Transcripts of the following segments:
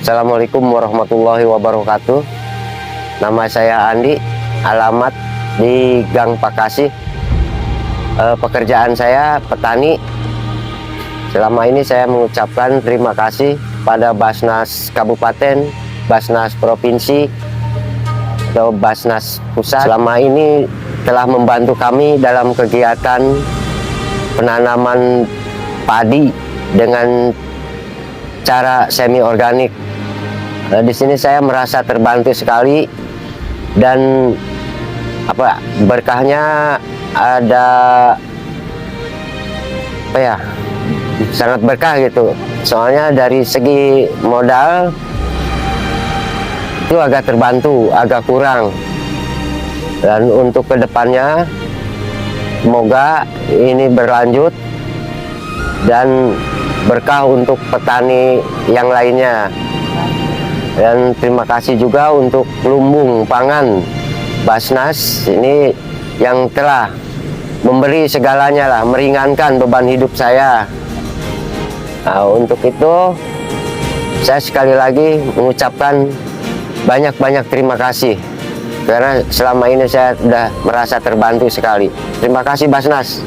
Assalamualaikum warahmatullahi wabarakatuh. Nama saya Andi, alamat di Gang Pakasih. Pekerjaan saya petani. Selama ini saya mengucapkan terima kasih pada Basnas Kabupaten, Basnas Provinsi, atau Basnas Pusat. Selama ini telah membantu kami dalam kegiatan penanaman padi dengan cara semi organik. Di sini saya merasa terbantu sekali, dan berkahnya ada sangat berkah gitu. Soalnya dari segi modal itu agak terbantu, agak kurang. Dan untuk kedepannya semoga ini berlanjut dan berkah untuk petani yang lainnya. Dan terima kasih juga untuk lumbung pangan Basnas ini yang telah memberi segalanya lah, meringankan beban hidup saya. Nah, untuk itu saya sekali lagi mengucapkan banyak-banyak terima kasih, karena selama ini saya sudah merasa terbantu sekali. Terima kasih Basnas.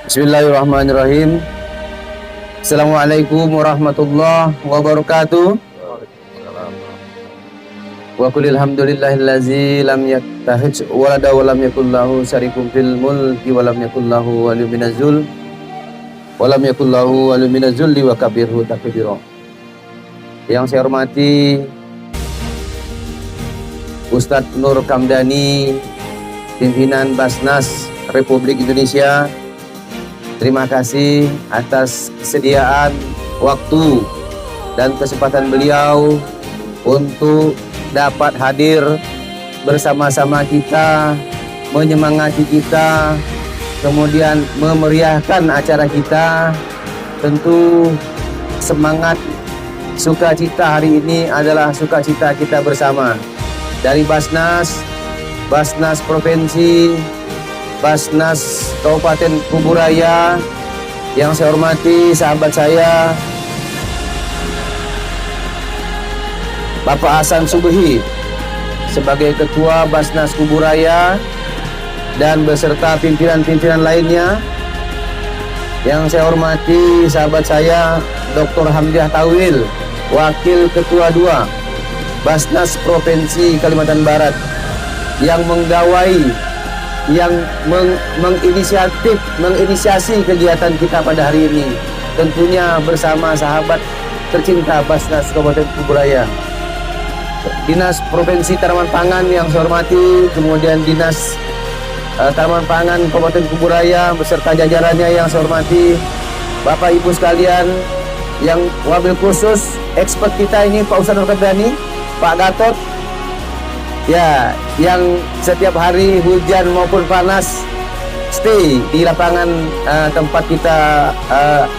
Bismillahirrahmanirrahim. Assalamualaikum warahmatullahi wabarakatuh. Wa qul alhamdulillahillazi lam yattahij walada wa lam yakul lahu syarikun fil mulki wa lam yakul lahu waliyyun minaz-zul wa lam yakul lahu waliyyun minaz-zulli wa kabirhu takbira. Yang saya hormati Ustadz Nur Kamdani, pimpinan Basnas Republik Indonesia. Terima kasih atas kesediaan waktu dan kesempatan beliau untuk dapat hadir bersama-sama kita, menyemangati kita, kemudian memeriahkan acara kita. Tentu semangat sukacita hari ini adalah sukacita kita bersama. Dari Basnas Provinsi, Basnas Kabupaten Kuburaya, yang saya hormati sahabat saya Bapak Hasan Subhi sebagai Ketua Basnas Kuburaya, dan beserta pimpinan-pimpinan lainnya. Yang saya hormati sahabat saya Dr. Hamdiah Tawil, Wakil Ketua 2 Basnas Provinsi Kalimantan Barat, yang menggawai, yang menginisiasi kegiatan kita pada hari ini, tentunya bersama sahabat tercinta Basnas Kabupaten Kuburaya. Dinas Provinsi Tanaman Pangan yang saya hormati, kemudian Dinas Tanaman Pangan Kabupaten Kuburaya beserta jajarannya yang saya hormati, Bapak Ibu sekalian, yang wabil khusus expert kita ini Pak Ustadz Nur Kamdani, Pak Gatot, ya, yang setiap hari hujan maupun panas stay di lapangan tempat kita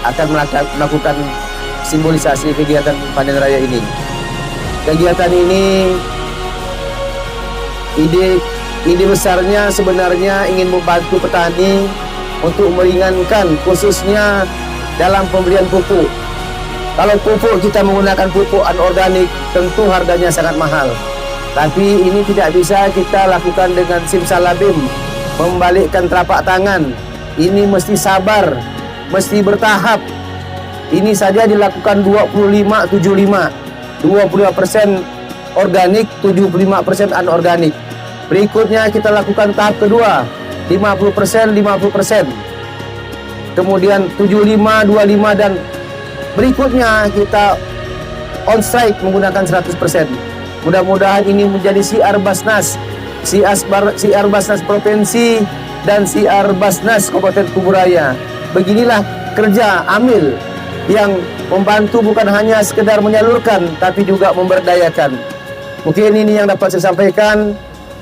akan melakukan simbolisasi kegiatan panen raya ini. Kegiatan ini ide besarnya sebenarnya ingin membantu petani untuk meringankan, khususnya dalam pembelian pupuk. Kalau pupuk kita menggunakan pupuk anorganik, tentu harganya sangat mahal. Tapi ini tidak bisa kita lakukan dengan simsalabim, membalikkan telapak tangan. Ini mesti sabar, mesti bertahap. Ini saja dilakukan 25-75, 25% organik, 75% anorganik. Berikutnya kita lakukan tahap kedua, 50%, 50%. Kemudian 75-25, dan berikutnya kita on strike menggunakan 100%. Mudah-mudahan ini menjadi siar Basnas, Siar Basnas Provinsi dan Siar Basnas Kabupaten Kuburaya. Beginilah kerja Amil yang membantu bukan hanya sekedar menyalurkan tapi juga memberdayakan. Mungkin ini yang dapat saya sampaikan.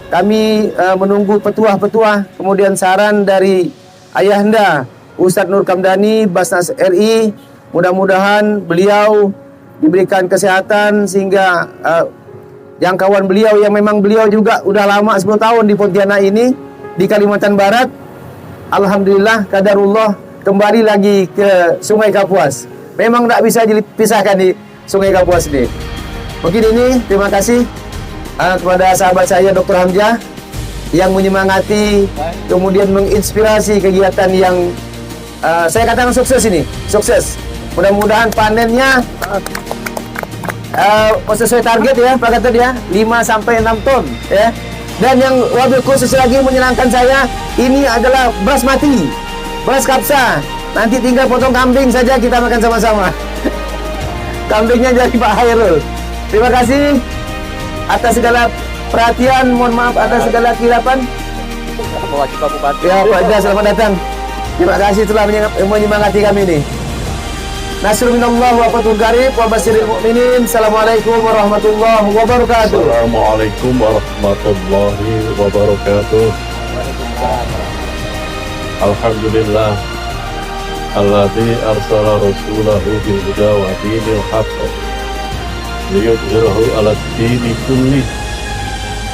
Kami menunggu petuah-petuah, kemudian saran dari Ayahanda Ustadz Nur Kamdani Basnas RI. Mudah-mudahan beliau diberikan kesehatan sehingga jangkauan beliau yang memang beliau juga udah lama 10 tahun di Pontianak ini di Kalimantan Barat. Alhamdulillah kadarullah kembali lagi ke Sungai Kapuas. Memang tidak bisa dipisahkan di Sungai Kapuas ini. Mungkin ini terima kasih kepada sahabat saya Dr. Hamzah yang menyemangati kemudian menginspirasi kegiatan yang saya katakan sukses ini. Sukses. Mudah-mudahan panennya sesuai target ya, Pak Gatot ya, 5 sampai 6 ton ya. Dan yang wabil khusus lagi menyenangkan saya, ini adalah beras mati, beras kapsa. Nanti tinggal potong kambing saja kita makan sama-sama. Kambingnya jadi Pak Hairul. Terima kasih atas segala perhatian, mohon maaf atas segala kesilapan. Ya Pak Ida, selamat datang. Terima kasih telah menyemangati kami ini. Nasrul minallah wa fathul qarib wa basyiril mu'minin. Assalamualaikum warahmatullahi wabarakatuh. Assalamualaikum warahmatullahi wabarakatuh. Alhamdulillah alladzi arsala rasulahu bil huda wa dinil haqq liyudhhirahu 'alad dini kulli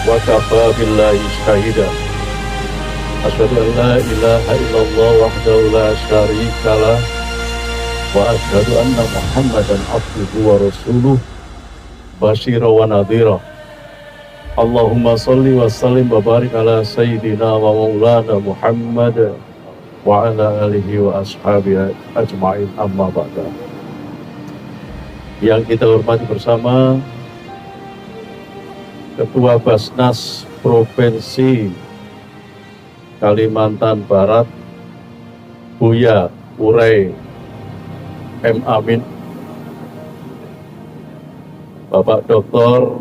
wa kafa billahi shahida. Asyhadu an la ilaha illallah wahdahu la syarika lah wa asyhadu anna Muhammadan abduhu wa rasuluh basyira wa nadhira. Allahumma salli wa sallim wa barik ala sayyidina wa maulana Muhammad wa ala alihi wa ashabihi ajma'in, amma ba'da. Yang kita hormati bersama Ketua Basnas Provinsi Kalimantan Barat Buya Urai M. Amin, Bapak Dr.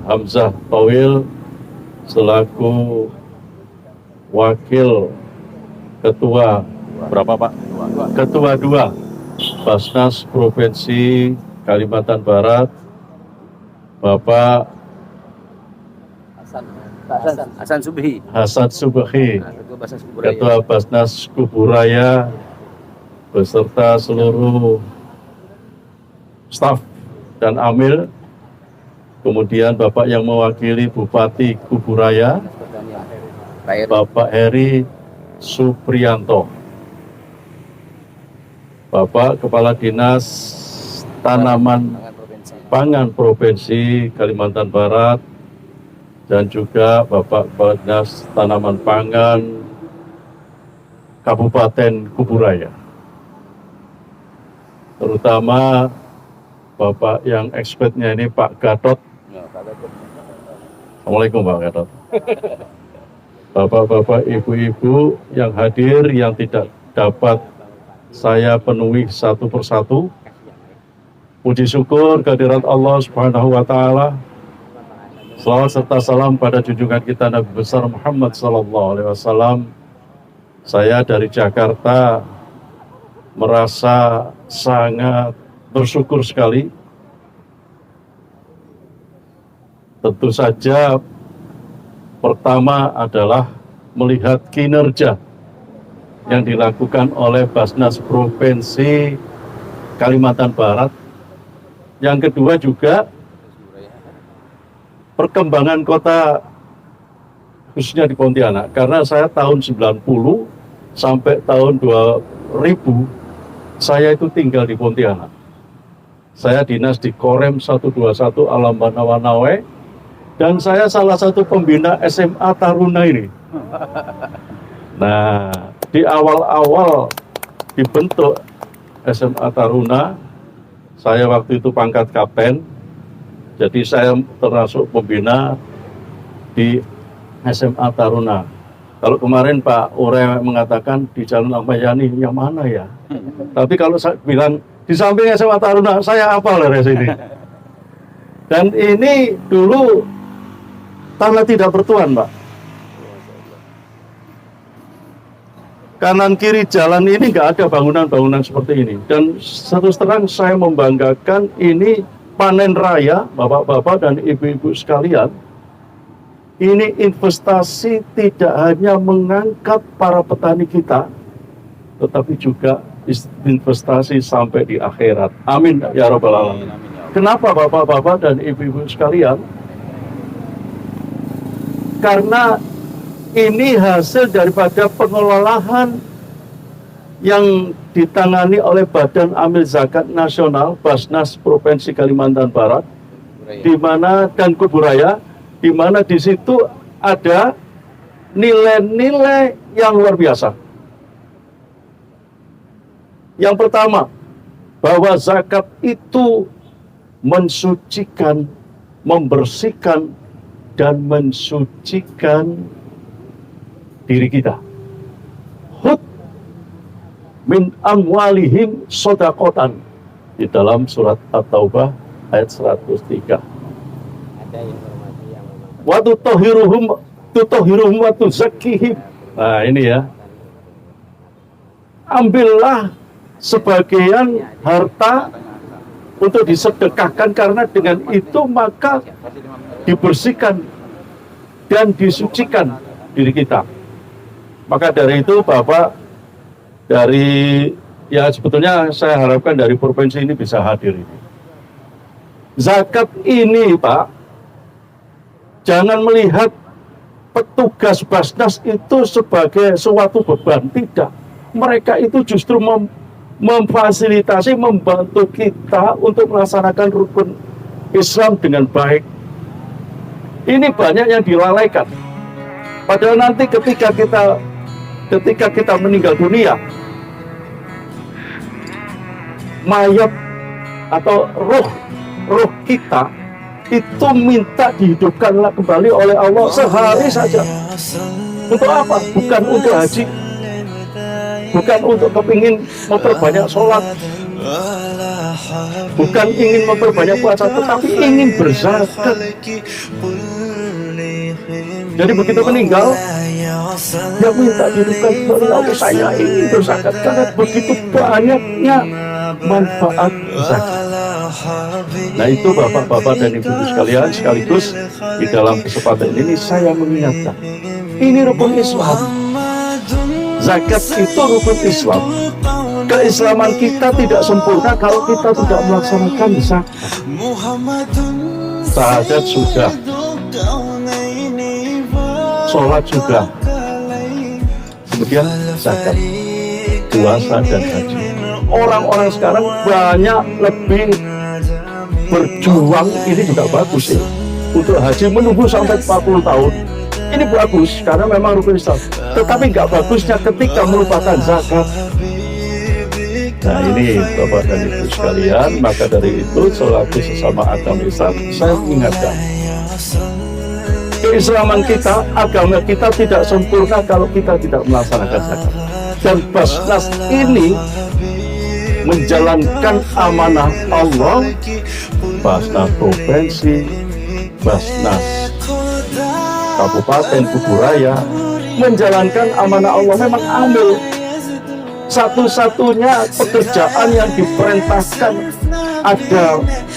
Hamzah Tauil selaku Wakil Ketua Ketua 2 Basnas Provinsi Kalimantan Barat, Bapak Hasan Subhi, Ketua Basnas Kuburaya beserta seluruh staf dan amil, kemudian Bapak yang mewakili Bupati Kuburaya, Bapak Heri Supriyanto, Bapak Kepala Dinas Tanaman Pangan Provinsi Kalimantan Barat, dan juga Bapak Kepala Dinas Tanaman Pangan Kabupaten Kuburaya. Terutama Bapak yang expertnya ini Pak Gatot. Assalamualaikum Pak Gatot. Bapak-bapak, ibu-ibu yang hadir yang tidak dapat saya penuhi satu persatu. Puji syukur kehadirat Allah Subhanahu wa taala. Salawat serta salam pada junjungan kita Nabi besar Muhammad sallallahu alaihi wasallam. Saya dari Jakarta merasa sangat bersyukur sekali. Tentu saja pertama adalah melihat kinerja yang dilakukan oleh Basnas Provinsi Kalimantan Barat. Yang kedua juga perkembangan kota khususnya di Pontianak. Karena saya tahun 90 sampai tahun 2000 saya itu tinggal di Pontianak. Saya dinas di Korem 121 Alam Banawana, dan saya salah satu pembina SMA Taruna ini. Nah, di awal-awal dibentuk SMA Taruna, saya waktu itu pangkat kapten, jadi saya termasuk pembina di SMA Taruna. Kalau kemarin Pak Urai mengatakan di Jalan Ahmad Yani, yang mana ya? Tapi kalau saya bilang di samping SMA Taruna, saya hafal dari sini. Dan ini dulu tanah tidak bertuan, Pak. kanan kiri jalan ini nggak ada bangunan-bangunan seperti ini. Dan terus terang saya membanggakan ini panen raya, bapak-bapak dan ibu-ibu sekalian. Ini investasi tidak hanya mengangkat para petani kita, tetapi juga investasi sampai di akhirat. Amin ya rabbal alamin. Kenapa bapak-bapak dan ibu-ibu sekalian? Karena ini hasil daripada pengelolaan yang ditangani oleh Badan Amil Zakat Nasional Basnas Provinsi Kalimantan Barat, di mana dan Kuburaya, di mana di situ ada nilai-nilai yang luar biasa. Yang pertama, bahwa zakat itu mensucikan, membersihkan, dan mensucikan diri kita. Hud min amwalihim sodakotan, di dalam surat At-Taubah ayat 103. Wa tutahhiruhum wa tuzakkihim. Nah, ini ya. Ambillah sebagian harta untuk disedekahkan, karena dengan itu maka dibersihkan dan disucikan diri kita. Maka dari itu Bapak, dari ya sebetulnya saya harapkan dari provinsi ini bisa hadir ini. Zakat ini Pak, jangan melihat petugas Basnas itu sebagai suatu beban, tidak. Mereka itu justru memfasilitasi, membantu kita untuk melaksanakan rukun Islam dengan baik. Ini banyak yang dilalaikan. Padahal nanti ketika kita meninggal dunia, mayat atau roh kita itu minta dihidupkan kembali oleh Allah sehari saja. Untuk apa? Bukan untuk haji, bukan untuk kepingin memperbanyak sholat, bukan ingin memperbanyak puasa, tetapi ingin berzakat. Jadi begitu meninggal, dia minta dihidupkan kembali Allah. Saya ingin berzakat karena begitu banyaknya manfaat zakat. Nah, itu bapak-bapak dan ibu-ibu sekalian, sekaligus di dalam kesempatan ini saya mengingatkan, ini rukun Islam. Zakat itu rukun Islam. Keislaman kita tidak sempurna kalau kita tidak melaksanakan zakat. Syahadat sudah, sholat sudah, kemudian zakat, puasa dan haji. Orang-orang sekarang banyak lebih berjuang, ini juga bagus ya. Untuk haji menunggu sampai 40 tahun. Ini bagus karena memang rukun Islam. Tetapi nggak bagusnya ketika melupakan zakat. Nah, ini Bapak dan Ibu sekalian, maka dari itu selaku sesama agama Islam, saya mengingatkan, keislaman kita, agama kita tidak sempurna kalau kita tidak melaksanakan zakat. Dan Basnas ini menjalankan amanah Allah, Basnas Provinsi, Basnas Kabupaten Kuburaya, menjalankan amanah Allah. Memang ambil satu-satunya pekerjaan yang diperintahkan ada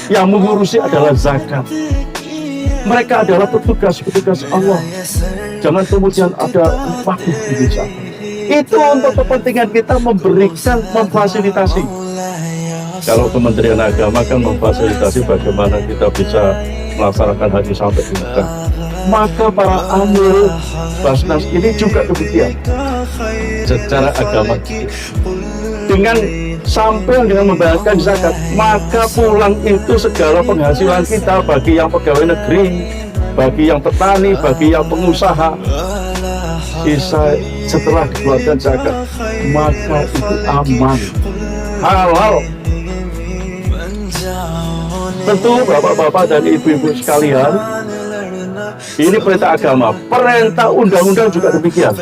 yang mengurusi adalah zakat. Mereka adalah petugas-petugas Allah. Jangan kemudian ada waktu di zakat. Itu untuk kepentingan kita memberikan, memfasilitasi. Kalau Kementerian Agama kan memfasilitasi bagaimana kita bisa melaksanakan haji sampai di Mekah. Maka para amil Basnas ini juga demikian. Secara agama, dengan sampai dengan membayarkan zakat, maka pulang itu segala penghasilan kita, bagi yang pegawai negeri, bagi yang petani, bagi yang pengusaha, sisa setelah dikeluarkan zakat, maka itu aman, halal. Tentu bapak-bapak dan ibu-ibu sekalian, ini perintah agama, perintah undang-undang juga demikian.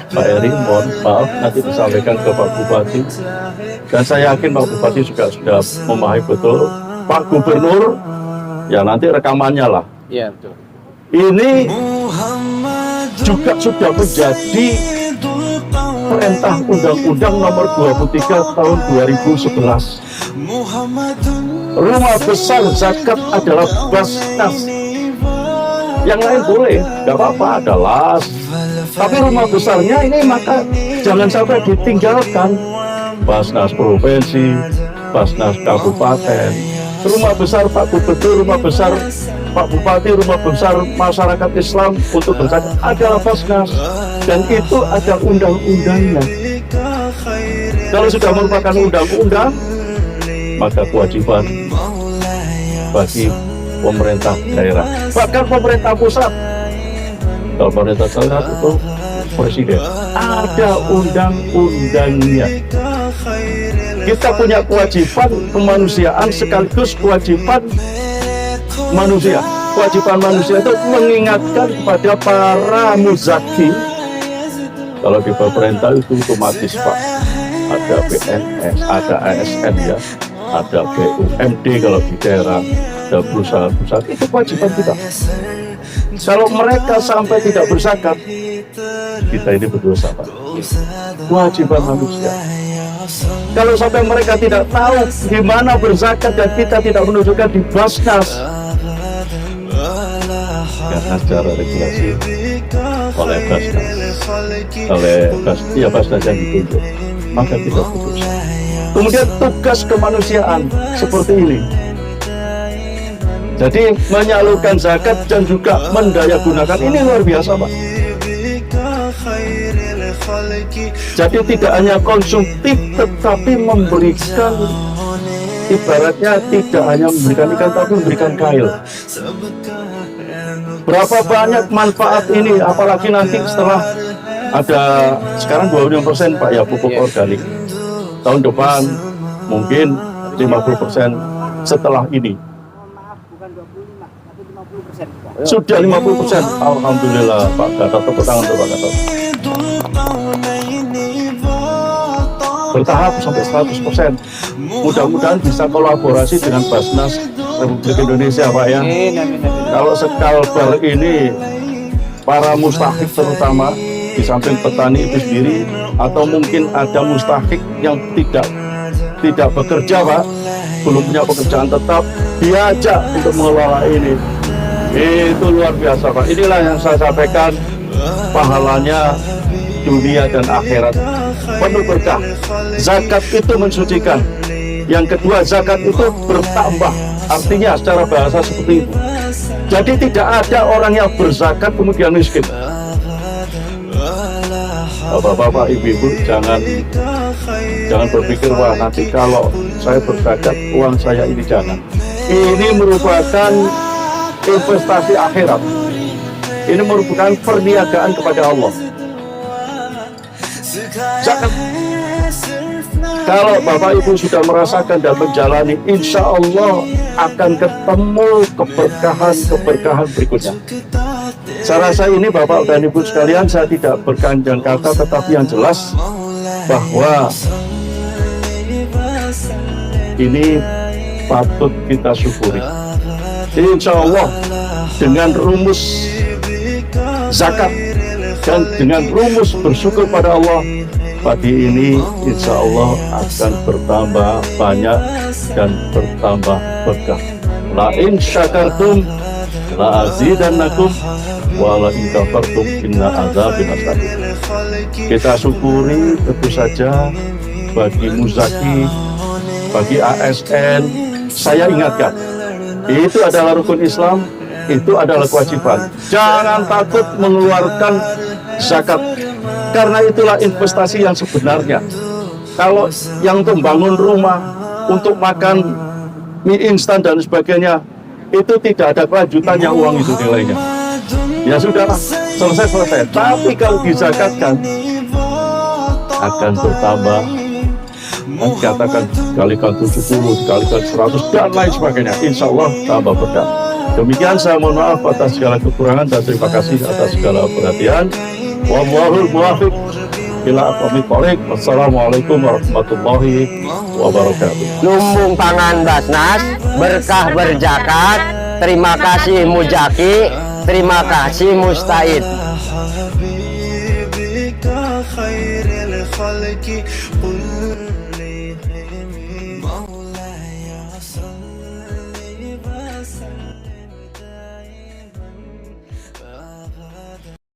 Pak Eri, mohon maaf nanti disampaikan ke Pak Bupati, dan saya yakin Pak Bupati juga sudah memahami betul. Pak Gubernur, ya nanti rekamannya lah. Iya, betul. Ini juga sudah menjadi perintah Undang-Undang Nomor 23 Tahun 2011. Rumah besar zakat adalah Basnas. Yang lain boleh, nggak apa-apa, ada las. Tapi rumah besarnya ini maka jangan sampai ditinggalkan. Basnas provinsi, Basnas kabupaten, rumah besar Pak Gubernur, rumah besar Pak Bupati, rumah besar masyarakat Islam untuk berzakat adalah Basnas, dan itu ada undang-undangnya. Kalau sudah merupakan undang-undang, maka kewajiban bagi pemerintah daerah, bahkan pemerintah pusat. Kalau pemerintah daerah itu presiden, ada undang-undangnya. Kita punya kewajiban kemanusiaan sekaligus kewajiban manusia. Kewajiban manusia itu mengingatkan kepada para muzaki. Kalau di pemerintah itu otomatis Pak, ada PNS, ada ASN ya, ada BUMD kalau di daerah, ada perusahaan-perusahaan, itu kewajiban kita. Kalau mereka sampai tidak berzakat, kita ini berdosa Pak. Kewajiban manusia. Kalau sampai mereka tidak tahu di mana berzakat dan kita tidak menunjukkan di Basnas, karena secara regulasi oleh Basnas, Basnas yang ditunjuk, maka kita putus. Kemudian tugas kemanusiaan seperti ini. Jadi menyalurkan zakat dan juga mendayagunakan ini luar biasa Pak. Jadi tidak hanya konsumtif tetapi memberikan, ibaratnya tidak hanya memberikan ikan tapi memberikan kail. Berapa banyak manfaat ini, apalagi nanti setelah ada sekarang 25% Pak ya pupuk organik. Tahun depan mungkin 50% setelah ini. Sudah 50%. Alhamdulillah Pak Gatot, tepuk tangan untuk Pak Gatot. Bertahap sampai 100%. Mudah-mudahan bisa kolaborasi dengan Basnas Republik Indonesia Pak ya. Kalau sekalbar ini para mustahik terutama di samping petani itu sendiri, atau mungkin ada mustahik yang tidak bekerja Pak, belum punya pekerjaan tetap, diajak untuk mengelola ini. Itu luar biasa Pak. Inilah yang saya sampaikan, pahalanya dunia dan akhirat penuh berkah. Zakat itu mensucikan. Yang kedua, zakat itu bertambah. Artinya secara bahasa seperti itu. Jadi tidak ada orang yang berzakat kemudian miskin. Bapak-bapak, ibu-ibu, jangan berpikir wah nanti kalau saya berzakat uang saya ini, jangan. Ini merupakan investasi akhirat. Ini merupakan perniagaan kepada Allah. Zakat, kalau Bapak Ibu sudah merasakan dan menjalani, insya Allah akan ketemu keberkahan berikutnya. Saya rasa ini Bapak dan Ibu sekalian, saya tidak berkanjang kata, tetapi yang jelas bahwa ini patut kita syukuri. Insya Allah dengan rumus zakat dan dengan rumus bersyukur pada Allah, pagi ini insya Allah akan bertambah banyak dan bertambah berkah. La in syakartum la azidannakum wa la in kafartum inna azabi lasyadid. Kita syukuri tentu saja bagi muzaki, bagi ASN, saya ingatkan, itu adalah rukun Islam, itu adalah kewajiban. Jangan takut mengeluarkan zakat, karena itulah investasi yang sebenarnya. Kalau yang untuk membangun rumah, untuk makan mie instan dan sebagainya, itu tidak ada kelanjutannya uang itu nilainya. Ya sudah, selesai. Tapi kalau dizakatkan akan bertambah. Dikatakan dikalikan 70, dikalikan 100 dan lain sebagainya. Insya Allah tambah berkah. Demikian, saya mohon maaf atas segala kekurangan dan terima kasih atas segala perhatian. Wallahul muwaffiq ila aqwamit thoriq. Wassalamualaikum warahmatullahi wabarakatuh. Lumbung pangan Basnas, berkah berzakat. Terima kasih Muzaki, terima kasih Mustahid. الخلق قل